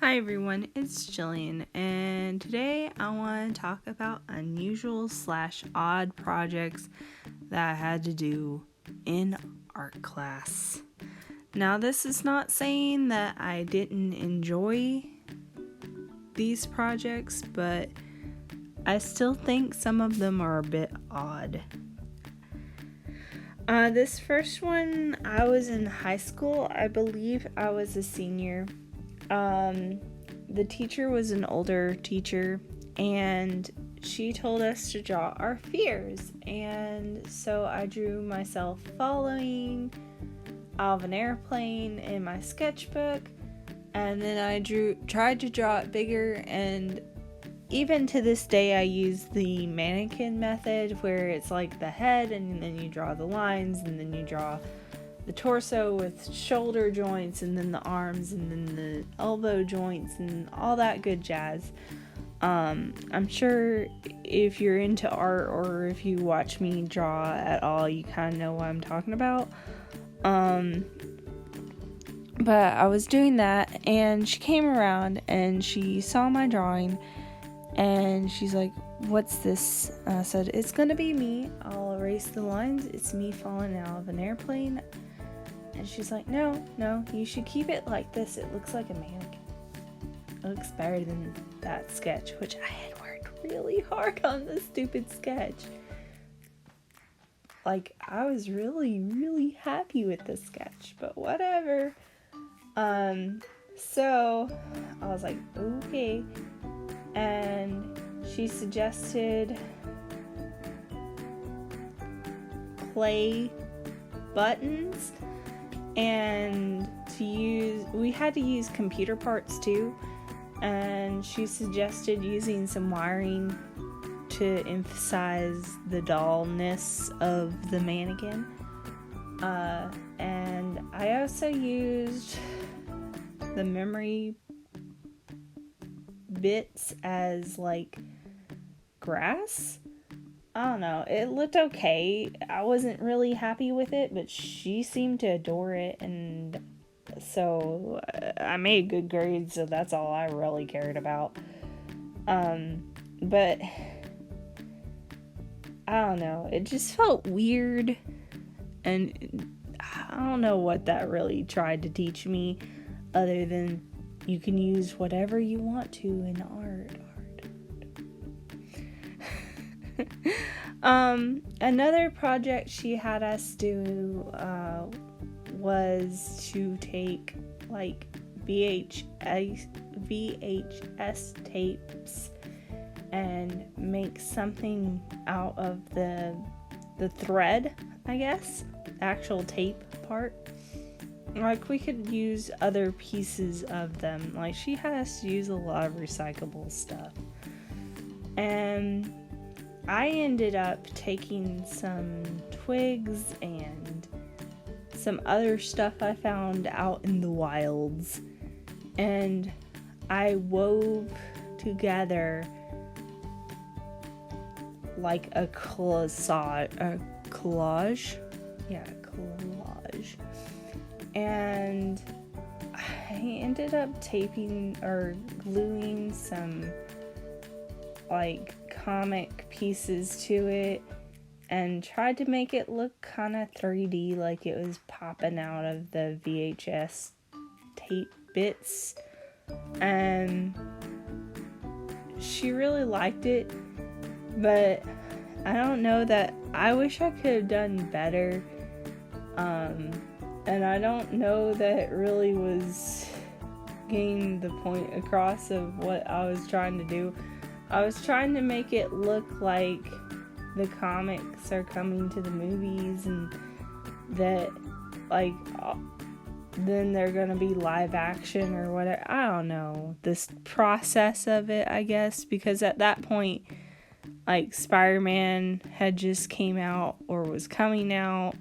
Hi everyone, it's Jillian, and today I want to talk about unusual/odd projects that I had to do in art class. Now, this is not saying that I didn't enjoy these projects, but I still think some of them are a bit odd. This first one, I was in high school. I believe I was a senior. The teacher was an older teacher, and she told us to draw our fears. And so I drew myself following out of an airplane in my sketchbook, and then I tried to draw it bigger. And even to this day, I use the mannequin method, where it's like the head, and then you draw the lines, and then you draw the torso with shoulder joints, and then the arms, and then the elbow joints, and all that good jazz. I'm sure if you're into art, or if you watch me draw at all, you kind of know what I'm talking about. But I was doing that, and she came around, and she saw my drawing, and she's like, "What's this?" And I said, "It's gonna be me. I'll erase the lines. It's me falling out of an airplane." And she's like, no, you should keep it like this. It looks like a mannequin. It looks better than that sketch, which I had worked really hard on this stupid sketch. Like, I was really, really happy with this sketch, but whatever. So I was like, okay. And she suggested play buttons. And we had to use computer parts too, and she suggested using some wiring to emphasize the dollness of the mannequin. And I also used the memory bits as like grass. I don't know, it looked okay. I wasn't really happy with it, but she seemed to adore it, and so I made good grades, so that's all I really cared about. But I don't know, it just felt weird, and I don't know what that really tried to teach me, other than you can use whatever you want to in art. Another project she had us do was to take like VHS tapes and make something out of the thread, I guess, actual tape part. Like, we could use other pieces of them. Like, she had us use a lot of recyclable stuff. And I ended up taking some twigs and some other stuff I found out in the wilds, and I wove together like a collage. And I ended up taping or gluing some like comic pieces to it, and tried to make it look kind of 3D, like it was popping out of the VHS tape bits. And she really liked it, but I don't know, that I wish I could have done better. And I don't know that it really was getting the point across of what I was trying to do. I was trying to make it look like the comics are coming to the movies, and that, like, then they're gonna be live action or whatever. I don't know. This process of it, I guess, because at that point, like, Spider-Man had just came out or was coming out,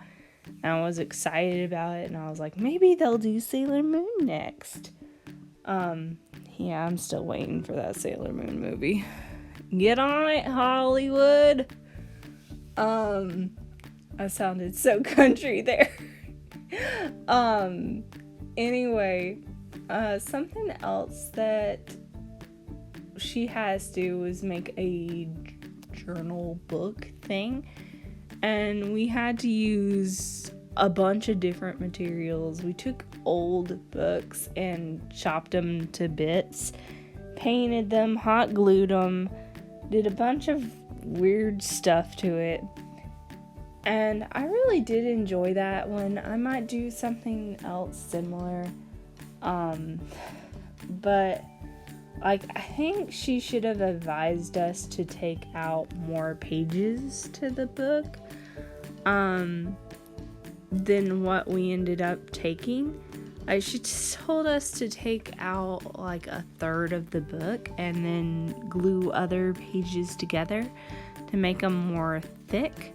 and I was excited about it, and I was like, maybe they'll do Sailor Moon next. Yeah, I'm still waiting for that Sailor Moon movie. Get on it, Hollywood. I sounded so country there. Anyway, Something else that she has to was make a journal book thing, and we had to use a bunch of different materials. We took old books and chopped them to bits, painted them, hot glued them, did a bunch of weird stuff to it. And I really did enjoy that one. I might do something else similar. But like, I think she should have advised us to take out more pages to the book than what we ended up taking. Like, she just told us to take out like a third of the book and then glue other pages together to make them more thick.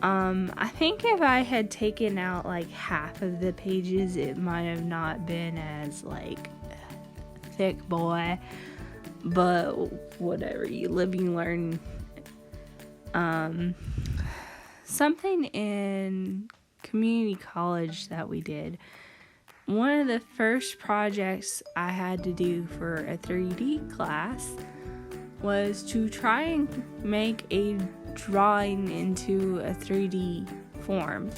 I think if I had taken out like half of the pages, it might have not been as like thick, boy. But whatever, you live, you learn. Something in community college that we did. One of the first projects I had to do for a 3D class was to try and make a drawing into a 3D form.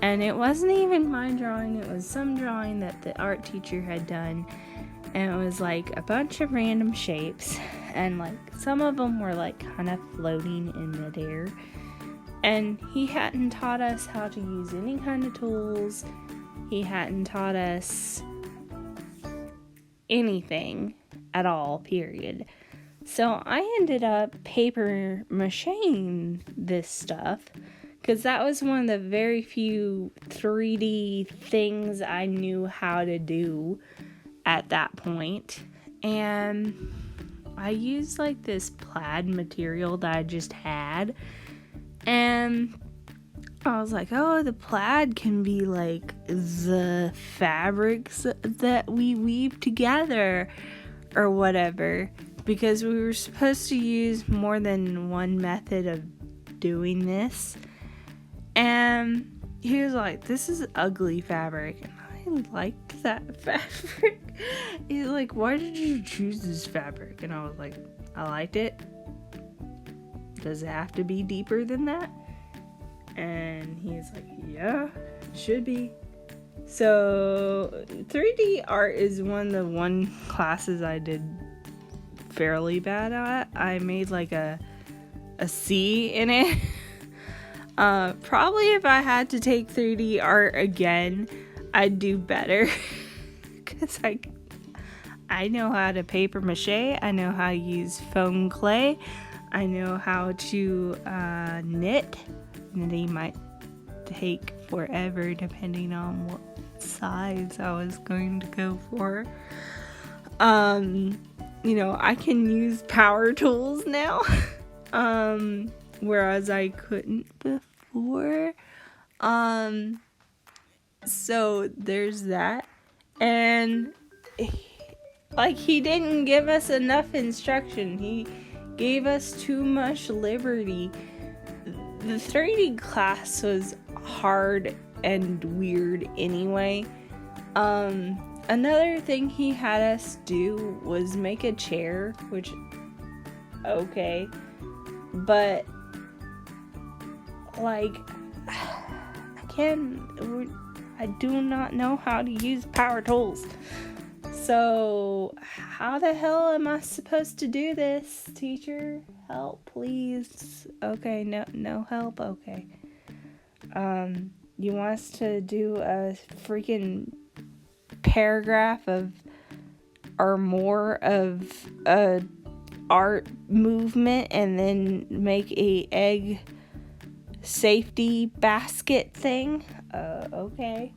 And it wasn't even my drawing, it was some drawing that the art teacher had done. And it was like a bunch of random shapes, and like some of them were like kind of floating in midair. And he hadn't taught us how to use any kind of tools. He hadn't taught us anything at all, period. So I ended up paper macheing this stuff, because that was one of the very few 3D things I knew how to do at that point. And I used like this plaid material that I just had, and I was like, oh, the plaid can be like the fabrics that we weave together or whatever, because we were supposed to use more than one method of doing this. And he was like, this is ugly fabric, and I liked that fabric. He's like, why did you choose this fabric? And I was like, I liked it. Does it have to be deeper than that? And he's like, yeah, it should be. So 3D art is one of the classes I did fairly bad at. I made like a C in it. Probably if I had to take 3D art again, I'd do better. Because I know how to paper mache. I know how to use foam clay. I know how to knit. Knitting might take forever depending on what size I was going to go for. I can use power tools now, whereas I couldn't before. So there's that. And he didn't give us enough instruction. He gave us too much liberty. The 3D class was hard and weird anyway. Another thing he had us do was make a chair, which, okay, but like, I do not know how to use power tools. So how the hell am I supposed to do this, teacher? Help, please. Okay, no help. Okay. You want us to do a freaking paragraph or more of a art movement and then make a egg safety basket thing? Okay.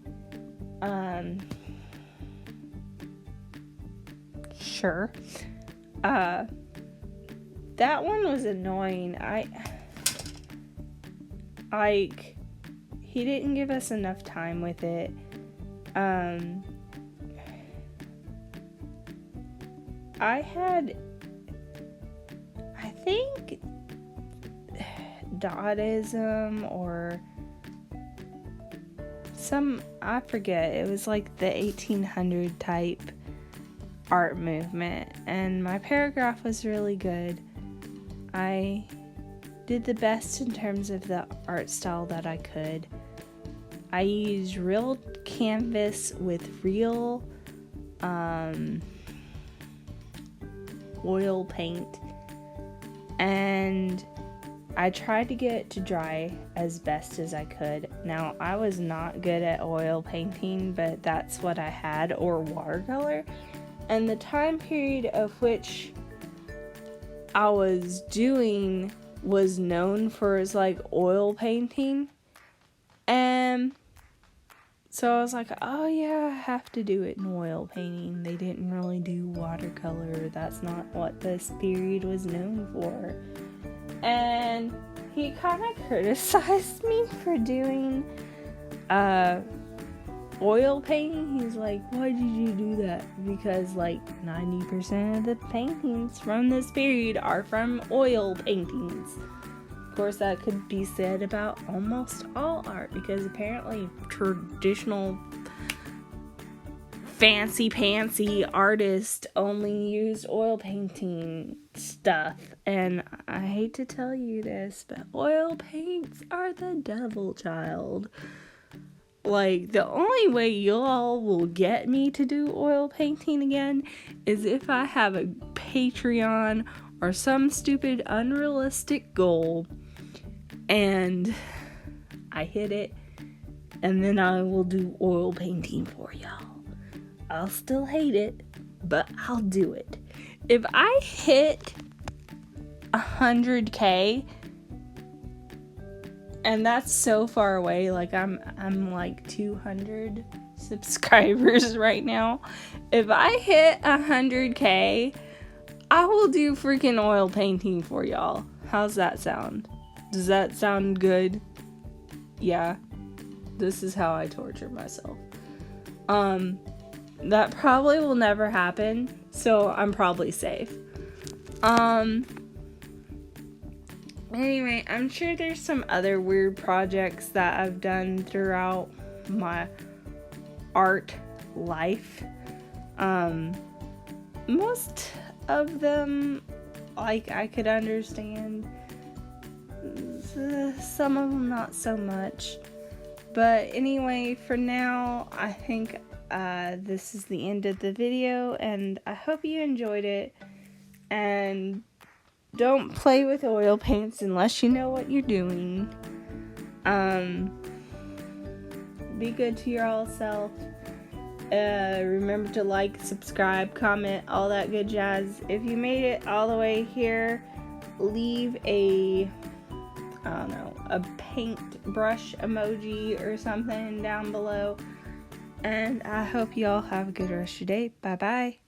Sure. That one was annoying. He didn't give us enough time with it. I think Dadaism or I forget, it was like the 1800 type art movement, and my paragraph was really good. I did the best in terms of the art style that I could. I used real canvas with real oil paint, and I tried to get it to dry as best as I could. Now, I was not good at oil painting, but that's what I had, or watercolor. And the time period of which I was doing was known for its like oil painting. And so I was like, oh yeah, I have to do it in oil painting. They didn't really do watercolor. That's not what this period was known for. And he kind of criticized me for doing oil painting. He's like, why did you do that? Because like 90% of the paintings from this period are from oil paintings. Of course, that could be said about almost all art, because apparently traditional fancy pantsy artists only used oil painting stuff. And I hate to tell you this, but oil paints are the devil, child. Like, the only way y'all will get me to do oil painting again is if I have a Patreon or some stupid unrealistic goal and I hit it, and then I will do oil painting for y'all. I'll still hate it, but I'll do it. If I hit 100K, and that's so far away, like I'm like 200 subscribers right now. If I hit 100K, I will do freaking oil painting for y'all. How's that sound? Does that sound good? Yeah. This is how I torture myself. That probably will never happen, so I'm probably safe. Anyway, I'm sure there's some other weird projects that I've done throughout my art life. Most of them, like, I could understand. Some of them not so much. But anyway, for now, I think this is the end of the video, and I hope you enjoyed it. And don't play with oil paints unless you know what you're doing. Be good to your all self. Remember to like, subscribe, comment, all that good jazz. If you made it all the way here, leave a paintbrush emoji or something down below. And I hope you all have a good rest of your day. Bye bye.